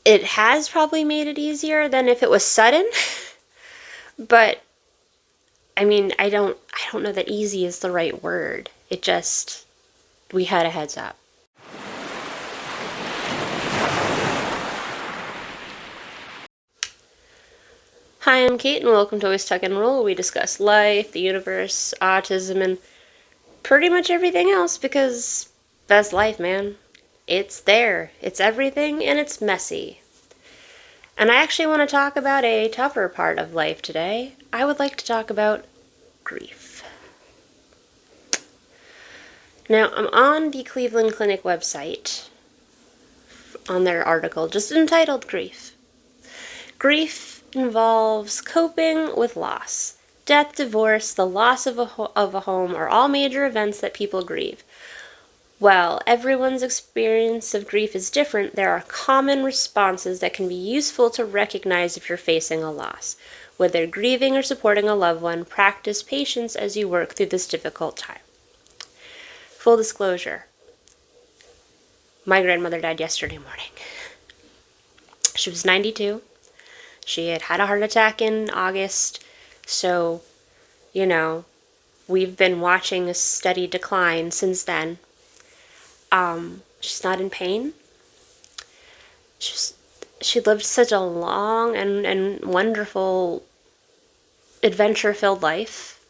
It has probably made it easier than if it was sudden, but I mean, I don't know that easy is the right word. It just, we had a heads up. Hi, I'm Kate, and welcome to Always Tuck and Roll. We discuss life, the universe, autism, and pretty much everything else because that's life, man. It's there. It's everything, and it's messy. And I actually want to talk about a tougher part of life today. I would like to talk about grief. Now, I'm on the Cleveland Clinic website on their article just entitled Grief. Grief involves coping with loss. Death, divorce, the loss of a home are all major events that people grieve. While everyone's experience of grief is different, there are common responses that can be useful to recognize if you're facing a loss. Whether grieving or supporting a loved one, practice patience as you work through this difficult time. Full disclosure, my grandmother died yesterday morning. She was 92. She had had a heart attack in August, so, we've been watching a steady decline since then. She's not in pain. She lived such a long and wonderful, adventure-filled life.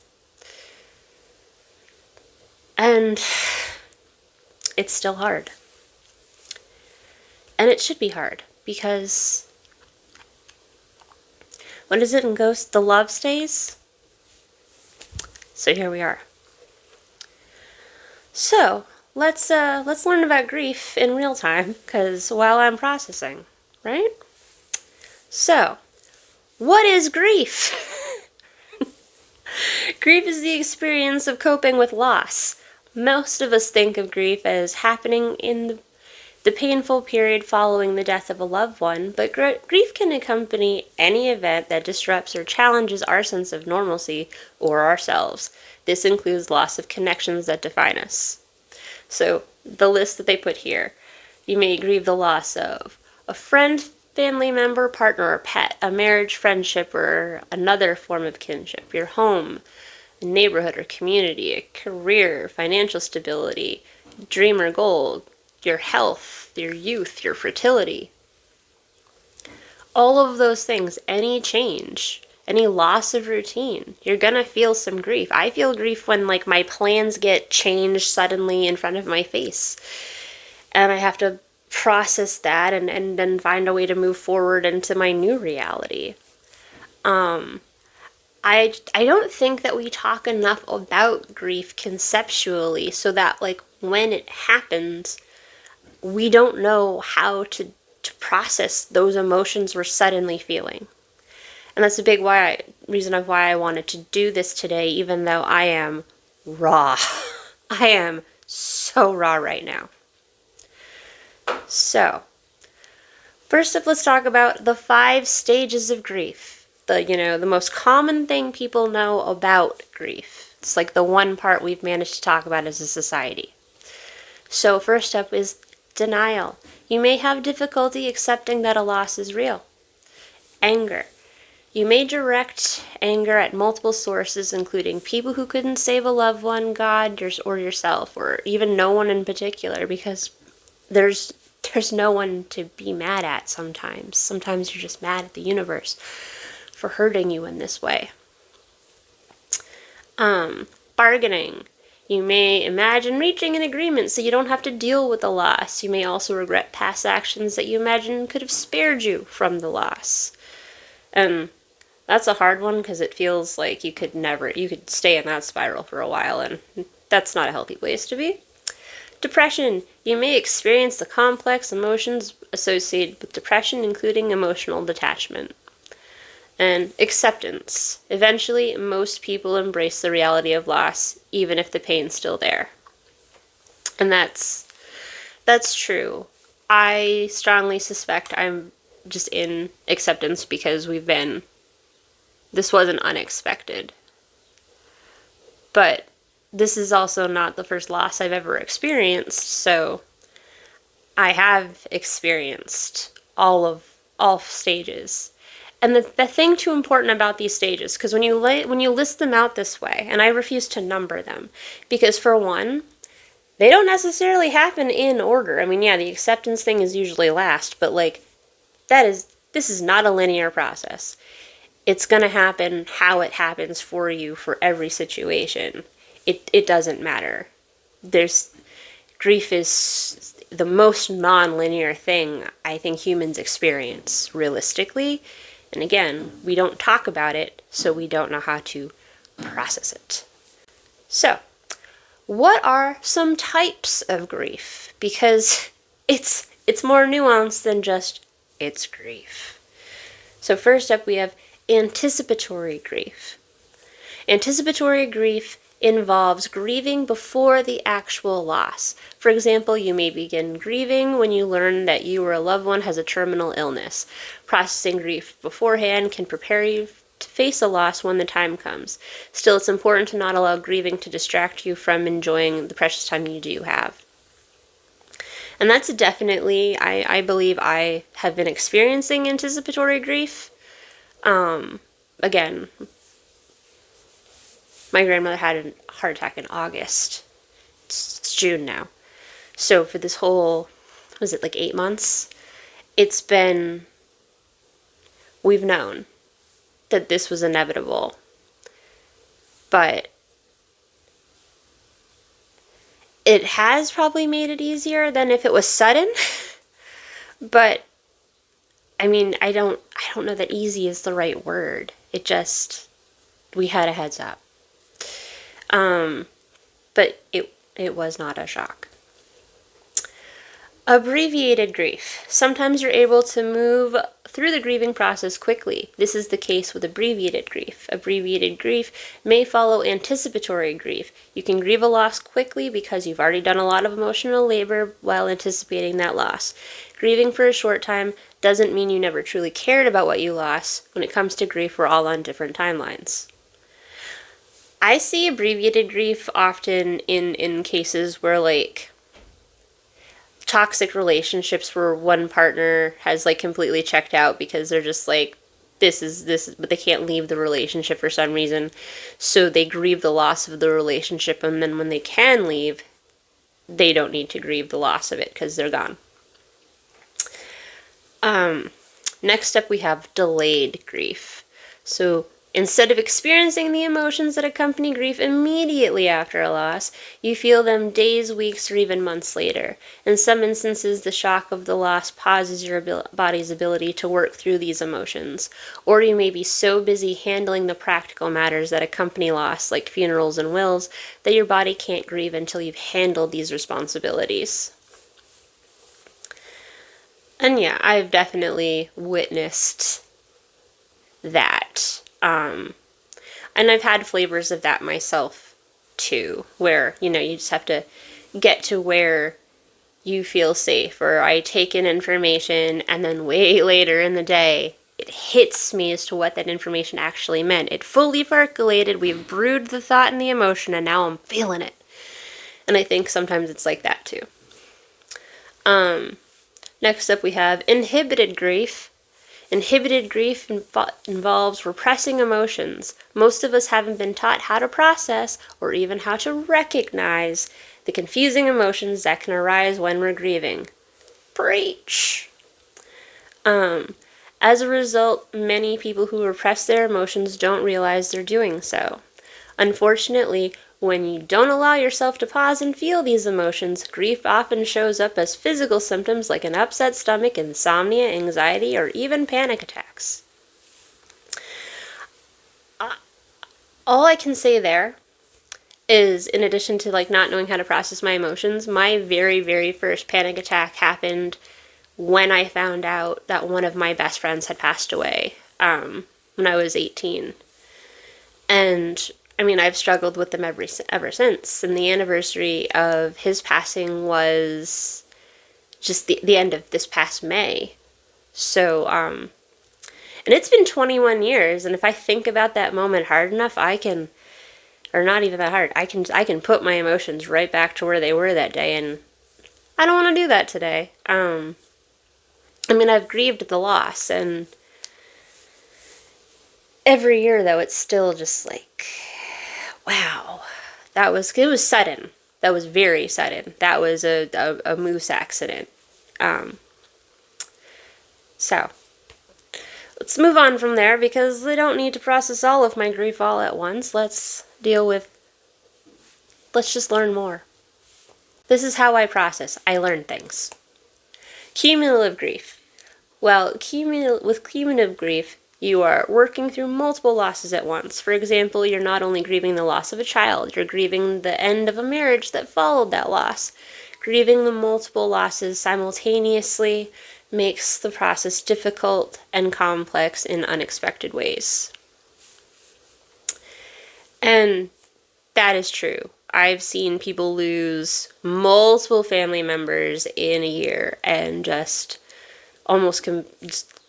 And it's still hard. And it should be hard, because what is it in Ghost? The love stays? So here we are. So, let's learn about grief in real time, because while I'm processing, right? So, what is grief? Grief is the experience of coping with loss. Most of us think of grief as happening in the painful period following the death of a loved one, but grief can accompany any event that disrupts or challenges our sense of normalcy or ourselves. This includes loss of connections that define us. So, the list that they put here. You may grieve the loss of a friend, family member, partner, or pet, a marriage, friendship, or another form of kinship, your home, a neighborhood or community, a career, financial stability, dream or goal, your health, your youth, your fertility. All of those things, any change, any loss of routine, you're gonna feel some grief. I feel grief when, my plans get changed suddenly in front of my face. And I have to process that and then find a way to move forward into my new reality. I don't think that we talk enough about grief conceptually, so that when it happens, we don't know how to process those emotions we're suddenly feeling. And that's a big reason of why I wanted to do this today, even though I am raw. I am so raw right now. So, first up, let's talk about the 5 stages of grief. The most common thing people know about grief. It's the one part we've managed to talk about as a society. So, first up is denial. You may have difficulty accepting that a loss is real. Anger. You may direct anger at multiple sources, including people who couldn't save a loved one, God, or yourself, or even no one in particular, because there's no one to be mad at sometimes. Sometimes you're just mad at the universe for hurting you in this way. Bargaining. You may imagine reaching an agreement so you don't have to deal with the loss. You may also regret past actions that you imagine could have spared you from the loss. And that's a hard one, because it feels like you could stay in that spiral for a while, and that's not a healthy place to be. Depression. You may experience the complex emotions associated with depression, including emotional detachment. And acceptance. Eventually, most people embrace the reality of loss, even if the pain's still there. And that's true. I strongly suspect I'm just in acceptance because this wasn't unexpected. But this is also not the first loss I've ever experienced, so I have experienced all stages. And the thing too important about these stages, because when you list them out this way, and I refuse to number them, because for one, they don't necessarily happen in order. I mean, yeah, the acceptance thing is usually last, but like this is not a linear process. It's going to happen how it happens for you for every situation. It doesn't matter. Grief is the most non-linear thing I think humans experience realistically. And again, we don't talk about it, so we don't know how to process it. So, what are some types of grief? Because it's more nuanced than just it's grief. So first up we have anticipatory grief. Anticipatory grief involves grieving before the actual loss. For example, you may begin grieving when you learn that you or a loved one has a terminal illness. Processing grief beforehand can prepare you to face a loss when the time comes. Still, it's important to not allow grieving to distract you from enjoying the precious time you do have. And that's definitely, I believe I have been experiencing anticipatory grief. Again, my grandmother had a heart attack in August. It's June now. So for this whole, was it like 8 months? We've known that this was inevitable. But it has probably made it easier than if it was sudden. But I mean, I don't know that easy is the right word. We had a heads up. But it was not a shock. Abbreviated grief. Sometimes you're able to move through the grieving process quickly. This is the case with abbreviated grief. Abbreviated grief may follow anticipatory grief. You can grieve a loss quickly because you've already done a lot of emotional labor while anticipating that loss. Grieving for a short time doesn't mean you never truly cared about what you lost. When it comes to grief, we're all on different timelines. I see abbreviated grief often in cases where, like, toxic relationships where one partner has, like, completely checked out because they're just like, this is, but they can't leave the relationship for some reason. So they grieve the loss of the relationship, and then when they can leave, they don't need to grieve the loss of it because they're gone. Next up we have delayed grief. So instead of experiencing the emotions that accompany grief immediately after a loss, you feel them days, weeks, or even months later. In some instances, the shock of the loss pauses your body's ability to work through these emotions. Or you may be so busy handling the practical matters that accompany loss, like funerals and wills, that your body can't grieve until you've handled these responsibilities. And yeah, I've definitely witnessed that. And I've had flavors of that myself, too, where, you just have to get to where you feel safe, or I take in information, and then way later in the day, it hits me as to what that information actually meant. It fully percolated, we've brewed the thought and the emotion, and now I'm feeling it. And I think sometimes it's like that, too. Next up we have inhibited grief. Inhibited grief involves repressing emotions. Most of us haven't been taught how to process or even how to recognize the confusing emotions that can arise when we're grieving. Preach! As a result, many people who repress their emotions don't realize they're doing so. Unfortunately, when you don't allow yourself to pause and feel these emotions, grief often shows up as physical symptoms like an upset stomach, insomnia, anxiety, or even panic attacks. All I can say there is, in addition to not knowing how to process my emotions, my very, very first panic attack happened when I found out that one of my best friends had passed away when I was 18. And I mean, I've struggled with them ever since, and the anniversary of his passing was just the end of this past May. So, and it's been 21 years, and if I think about that moment hard enough, I can, or not even that hard, I can put my emotions right back to where they were that day, and I don't want to do that today. I mean, I've grieved the loss, and every year, though, it's still just like, wow, it was sudden. That was very sudden. That was a moose accident. Um, so, let's move on from there because I don't need to process all of my grief all at once. Let's just learn more. This is how I process. I learn things. Cumulative grief. Well, with cumulative grief, you are working through multiple losses at once. For example, you're not only grieving the loss of a child, you're grieving the end of a marriage that followed that loss. Grieving the multiple losses simultaneously makes the process difficult and complex in unexpected ways. And that is true. I've seen people lose multiple family members in a year and just almost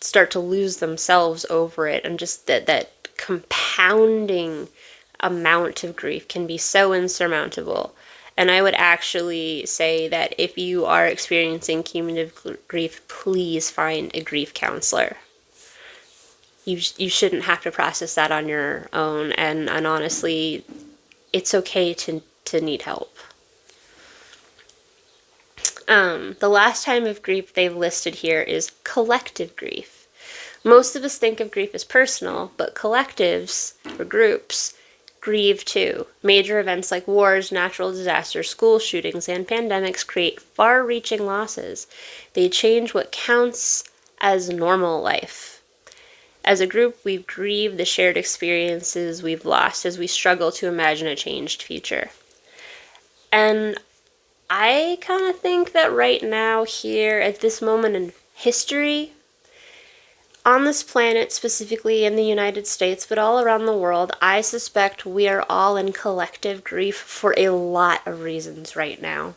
start to lose themselves over it, and just that compounding amount of grief can be so insurmountable. And I would actually say that if you are experiencing cumulative grief, please find a grief counselor. You shouldn't have to process that on your own, and honestly, it's okay to need help. The last time of grief they've listed here is collective grief. Most of us think of grief as personal, but collectives, or groups, grieve too. Major events like wars, natural disasters, school shootings, and pandemics create far-reaching losses. They change what counts as normal life. As a group, we grieve the shared experiences we've lost as we struggle to imagine a changed future. And I kind of think that right now, here, at this moment in history, on this planet, specifically in the United States, but all around the world, I suspect we are all in collective grief for a lot of reasons right now.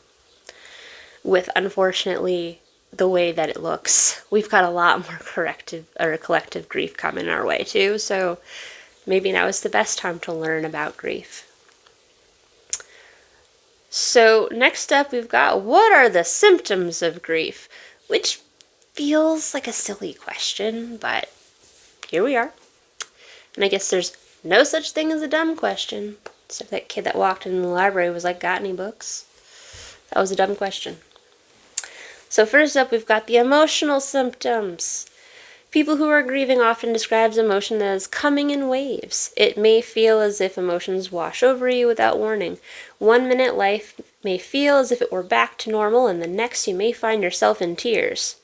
With, unfortunately, the way that it looks, we've got a lot more collective grief coming our way too, so maybe now is the best time to learn about grief. So next up, we've got, what are the symptoms of grief? Which feels like a silly question, but here we are. And I guess there's no such thing as a dumb question. Except that kid that walked in the library was like, got any books? That was a dumb question. So first up, we've got the emotional symptoms. People who are grieving often describe emotion as coming in waves. It may feel as if emotions wash over you without warning. 1 minute life may feel as if it were back to normal, and the next you may find yourself in tears.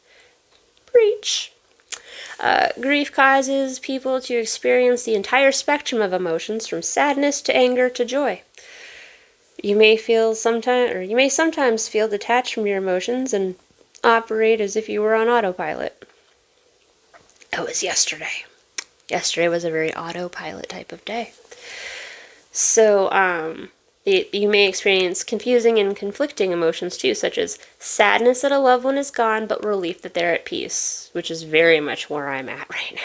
Preach. Grief causes people to experience the entire spectrum of emotions, from sadness to anger to joy. You may sometimes feel detached from your emotions and operate as if you were on autopilot. It was yesterday. Yesterday was a very autopilot type of day. So, you may experience confusing and conflicting emotions too, such as sadness that a loved one is gone, but relief that they're at peace, which is very much where I'm at right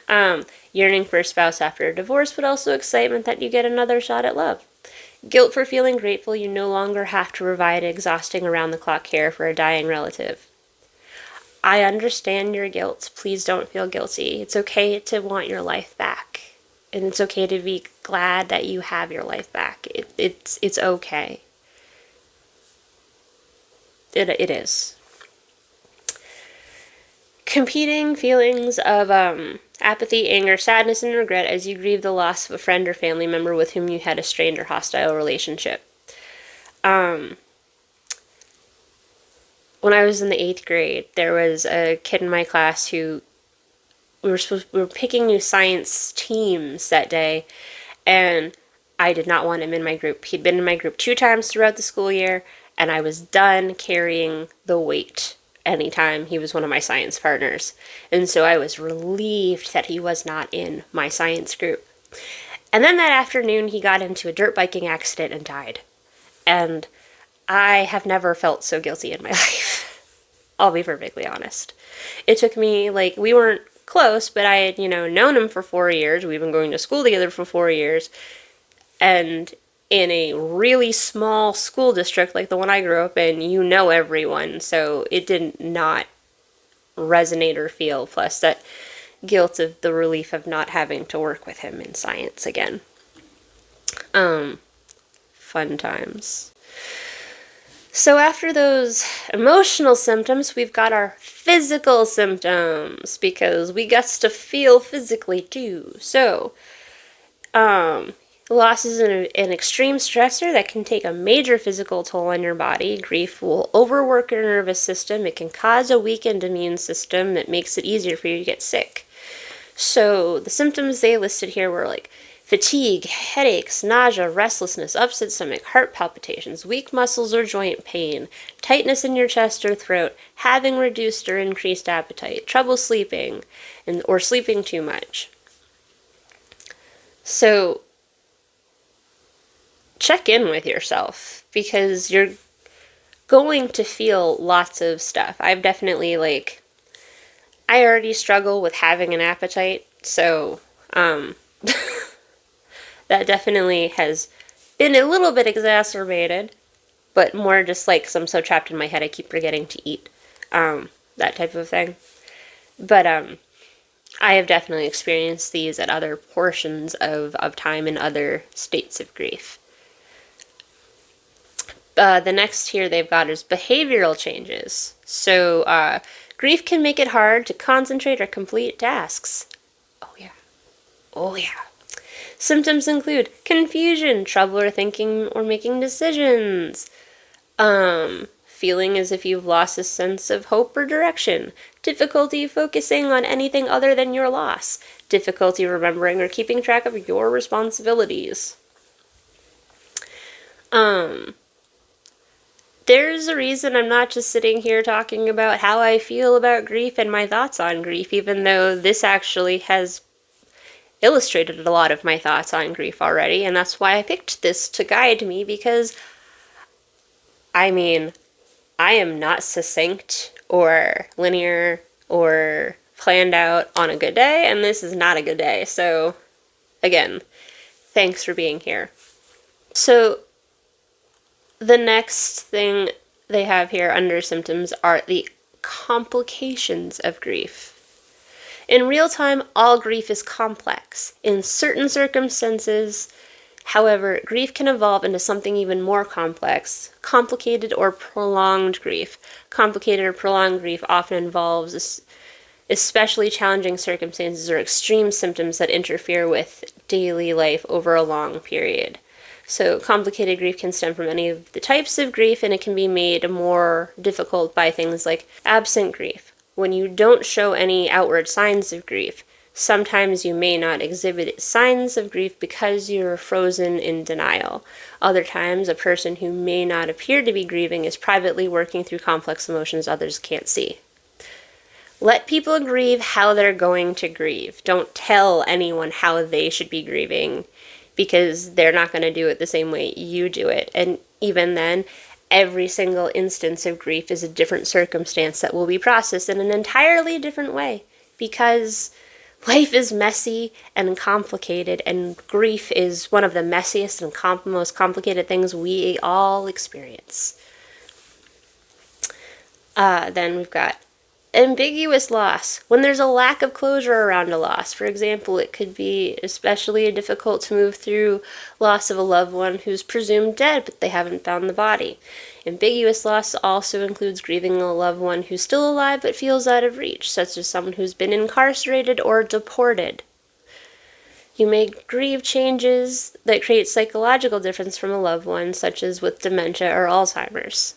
now. Yearning for a spouse after a divorce, but also excitement that you get another shot at love. Guilt for feeling grateful you no longer have to provide exhausting around-the-clock care for a dying relative. I understand your guilt. Please don't feel guilty. It's okay to want your life back. And it's okay to be glad that you have your life back. It's okay. It is. Competing feelings of apathy, anger, sadness, and regret as you grieve the loss of a friend or family member with whom you had a strained or hostile relationship. When I was in the 8th grade, there was a kid in my class who we were picking new science teams that day, and I did not want him in my group. He'd been in my group 2 times throughout the school year, and I was done carrying the weight anytime he was one of my science partners. And so I was relieved that he was not in my science group. And then that afternoon, he got into a dirt biking accident and died. And I have never felt so guilty in my life. I'll be perfectly honest. It took me, we weren't close, but I had, known him for 4 years. We've been going to school together for 4 years. And in a really small school district like the one I grew up in, you know everyone. So it did not resonate or feel, plus that guilt of the relief of not having to work with him in science again. Fun times. So after those emotional symptoms, we've got our physical symptoms, because we got to feel physically too. So, loss is an extreme stressor that can take a major physical toll on your body. Grief will overwork your nervous system. It can cause a weakened immune system that makes it easier for you to get sick. So the symptoms they listed here were like fatigue, headaches, nausea, restlessness, upset stomach, heart palpitations, weak muscles or joint pain, tightness in your chest or throat, having reduced or increased appetite, trouble sleeping, or sleeping too much. So check in with yourself, because you're going to feel lots of stuff. I've definitely, I already struggle with having an appetite, so that definitely has been a little bit exacerbated, but more just like I'm so trapped in my head I keep forgetting to eat, that type of thing. But I have definitely experienced these at other portions of time in other states of grief. The next here they've got is behavioral changes. So grief can make it hard to concentrate or complete tasks. Oh yeah. Oh yeah. Symptoms include confusion, trouble or thinking or making decisions, feeling as if you've lost a sense of hope or direction, difficulty focusing on anything other than your loss, difficulty remembering or keeping track of your responsibilities. There's a reason I'm not just sitting here talking about how I feel about grief and my thoughts on grief, even though this actually has illustrated a lot of my thoughts on grief already, and that's why I picked this to guide me, because I am not succinct or linear or planned out on a good day, and this is not a good day. So again, thanks for being here. So the next thing they have here under symptoms are the complications of grief. In real time, all grief is complex. In certain circumstances, however, grief can evolve into something even more complex, complicated or prolonged grief. Complicated or prolonged grief often involves especially challenging circumstances or extreme symptoms that interfere with daily life over a long period. So complicated grief can stem from any of the types of grief, and it can be made more difficult by things like absent grief. When you don't show any outward signs of grief, sometimes you may not exhibit signs of grief because you're frozen in denial. Other times, a person who may not appear to be grieving is privately working through complex emotions others can't see. Let people grieve how they're going to grieve. Don't tell anyone how they should be grieving, because they're not going to do it the same way you do it. And even then, every single instance of grief is a different circumstance that will be processed in an entirely different way, because life is messy and complicated, and grief is one of the messiest and most complicated things we all experience. Then we've got ambiguous loss. When there's a lack of closure around a loss, for example, it could be especially difficult to move through loss of a loved one who's presumed dead, but they haven't found the body. Ambiguous loss also includes grieving a loved one who's still alive but feels out of reach, such as someone who's been incarcerated or deported. You may grieve changes that create psychological difference from a loved one, such as with dementia or Alzheimer's.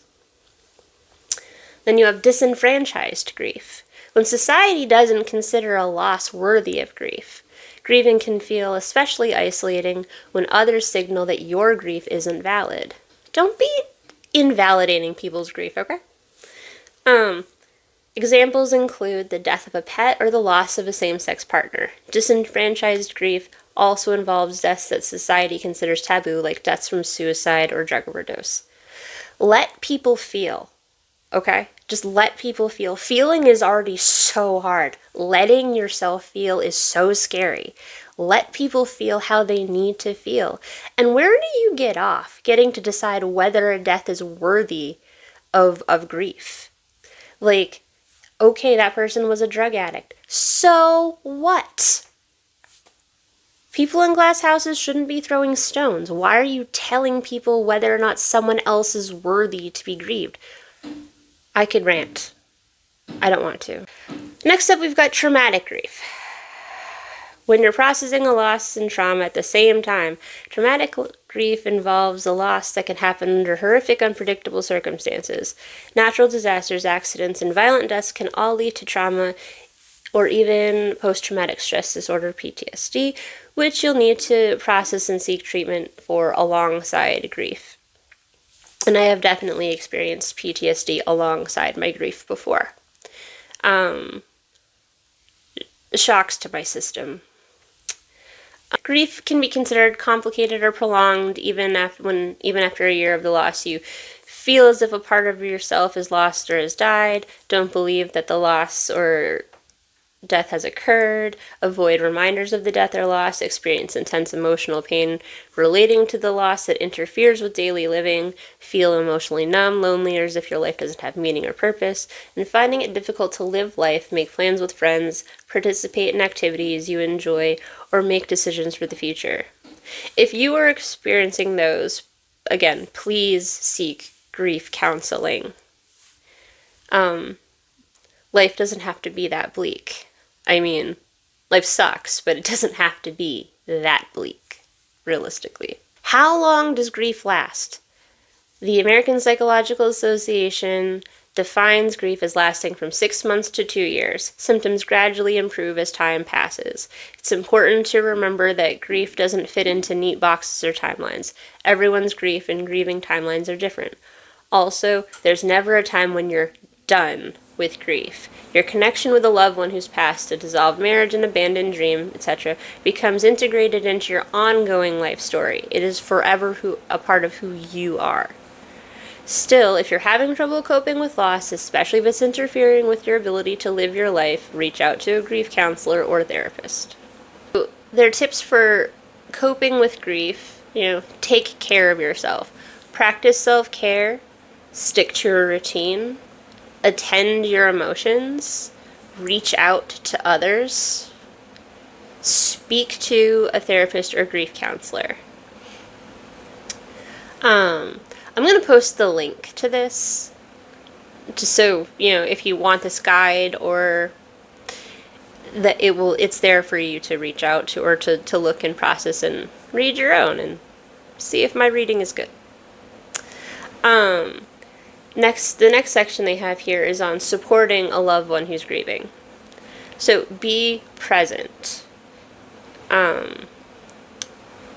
Then you have disenfranchised grief. When society doesn't consider a loss worthy of grief, grieving can feel especially isolating when others signal that your grief isn't valid. Don't be invalidating people's grief, okay? Examples include the death of a pet or the loss of a same-sex partner. Disenfranchised grief also involves deaths that society considers taboo, like deaths from suicide or drug overdose. Let people feel. Okay? Just let people feel. Feeling is already so hard. Letting yourself feel is so scary. Let people feel how they need to feel. And where do you get off getting to decide whether a death is worthy of grief? Like, Okay, that person was a drug addict. So what? People in glass houses shouldn't be throwing stones. Why are you telling people whether or not someone else is worthy to be grieved? I could rant. I don't want to. Next up, we've got traumatic grief. When you're processing a loss and trauma at the same time, traumatic grief involves a loss that can happen under horrific, unpredictable circumstances. Natural disasters, accidents, and violent deaths can all lead to trauma or even post-traumatic stress disorder, PTSD, which you'll need to process and seek treatment for alongside grief. And I have definitely experienced PTSD alongside my grief before. Shocks to my system. Grief can be considered complicated or prolonged even after a year of the loss. You feel as if a part of yourself is lost or has died. Don't believe that the loss or death has occurred. Avoid reminders of the death or loss. Experience intense emotional pain relating to the loss that interferes with daily living. Feel emotionally numb, lonely, or as if your life doesn't have meaning or purpose. And finding it difficult to live life, make plans with friends, participate in activities you enjoy, or make decisions for the future. If you are experiencing those, again, please seek grief counseling. Life doesn't have to be that bleak. I mean, life sucks, but it doesn't have to be that bleak, realistically. How long does grief last? The American Psychological Association defines grief as lasting from 6 months to 2 years. Symptoms gradually improve as time passes. It's important to remember that grief doesn't fit into neat boxes or timelines. Everyone's grief and grieving timelines are different. Also, there's never a time when you're done with grief. Your connection with a loved one who's passed, a dissolved marriage, an abandoned dream, etc., becomes integrated into your ongoing life story. It is forever a part of who you are. Still, if you're having trouble coping with loss, especially if it's interfering with your ability to live your life, reach out to a grief counselor or therapist. There are tips for coping with grief. Take care of yourself. Practice self-care. Stick to a routine. Attend your emotions. Reach out to others. Speak to a therapist or grief counselor. I'm going to post the link to this, just so, if you want this guide, or that it's there for you to reach out to, or to look and process and read your own and see if my reading is good. The next section they have here is on supporting a loved one who's grieving. So be present. No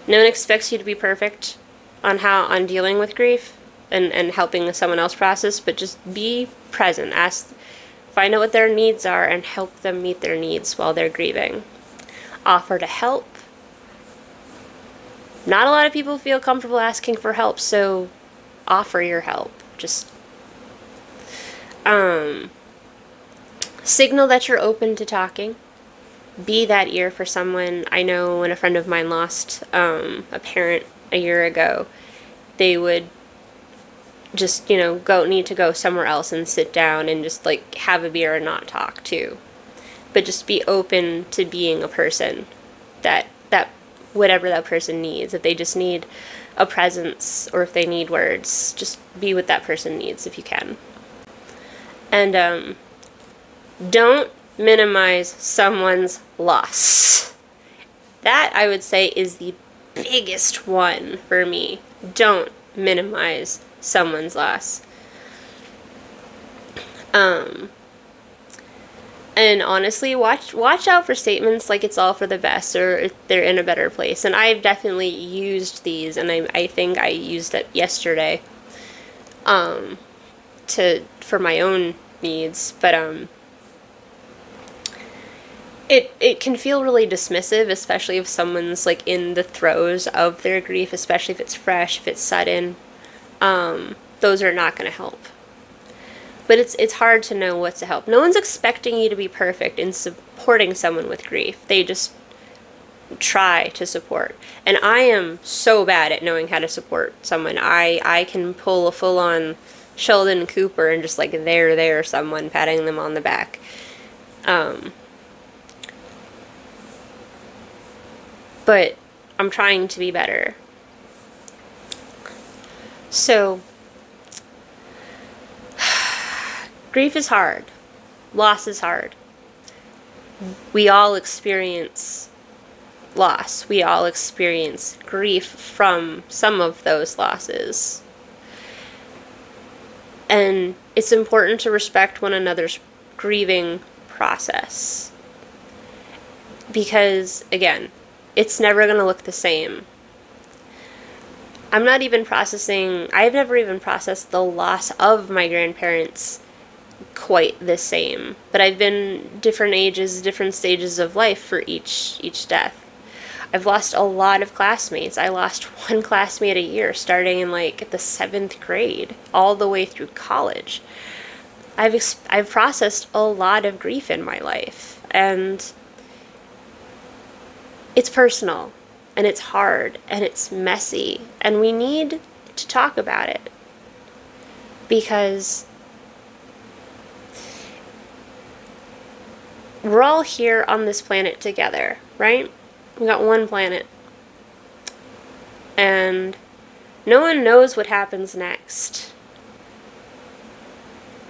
one expects you to be perfect on dealing with grief and helping someone else process, but just be present. Find out what their needs are and help them meet their needs while they're grieving. Offer to help. Not a lot of people feel comfortable asking for help, so offer your help. Just signal that you're open to talking. Be that ear for someone. I know when a friend of mine lost a parent a year ago, they would just, need to go somewhere else and sit down and just have a beer and not talk too. But just be open to being a person that whatever that person needs. If they just need a presence or if they need words, just be what that person needs if you can. And don't minimize someone's loss. That, I would say, is the biggest one for me. Don't minimize someone's loss. And honestly, watch out for statements like it's all for the best or they're in a better place. And I've definitely used these, and I think I used it yesterday for my own needs. But it can feel really dismissive, especially if someone's in the throes of their grief, especially if it's fresh, if it's sudden. Those are not going to help. But it's hard to know what to help. No one's expecting you to be perfect in supporting someone with grief. They just try to support. And I am so bad at knowing how to support someone. I can pull a full-on Sheldon Cooper and just like there, someone patting them on the back. But I'm trying to be better. So, grief is hard. Loss is hard. We all experience loss. We all experience grief from some of those losses. And it's important to respect one another's grieving process. Because, again, it's never going to look the same. I've never even processed the loss of my grandparents quite the same. But I've been different ages, different stages of life for each death. I've lost a lot of classmates. I lost one classmate a year, starting in like the 7th grade, all the way through college. I've processed a lot of grief in my life, and it's personal, and it's hard, and it's messy, and we need to talk about it, because we're all here on this planet together, right? We got one planet. And no one knows what happens next.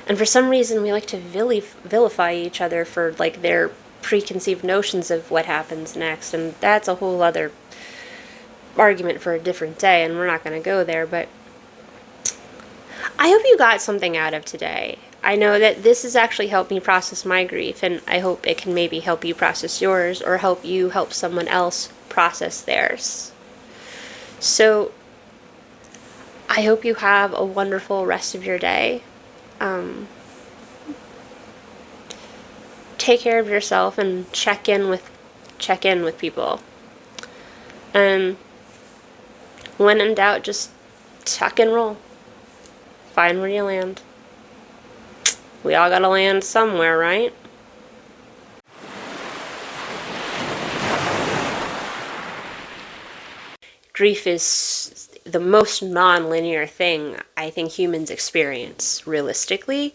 And for some reason we like to vilify each other for like their preconceived notions of what happens next, and that's a whole other argument for a different day, and we're not going to go there, but I hope you got something out of today. I know that this has actually helped me process my grief, and I hope it can maybe help you process yours, or help you help someone else process theirs. So, I hope you have a wonderful rest of your day. Take care of yourself and check in with people. And when in doubt, just tuck and roll. Find where you land. We all gotta land somewhere, right? Grief is the most non-linear thing I think humans experience realistically.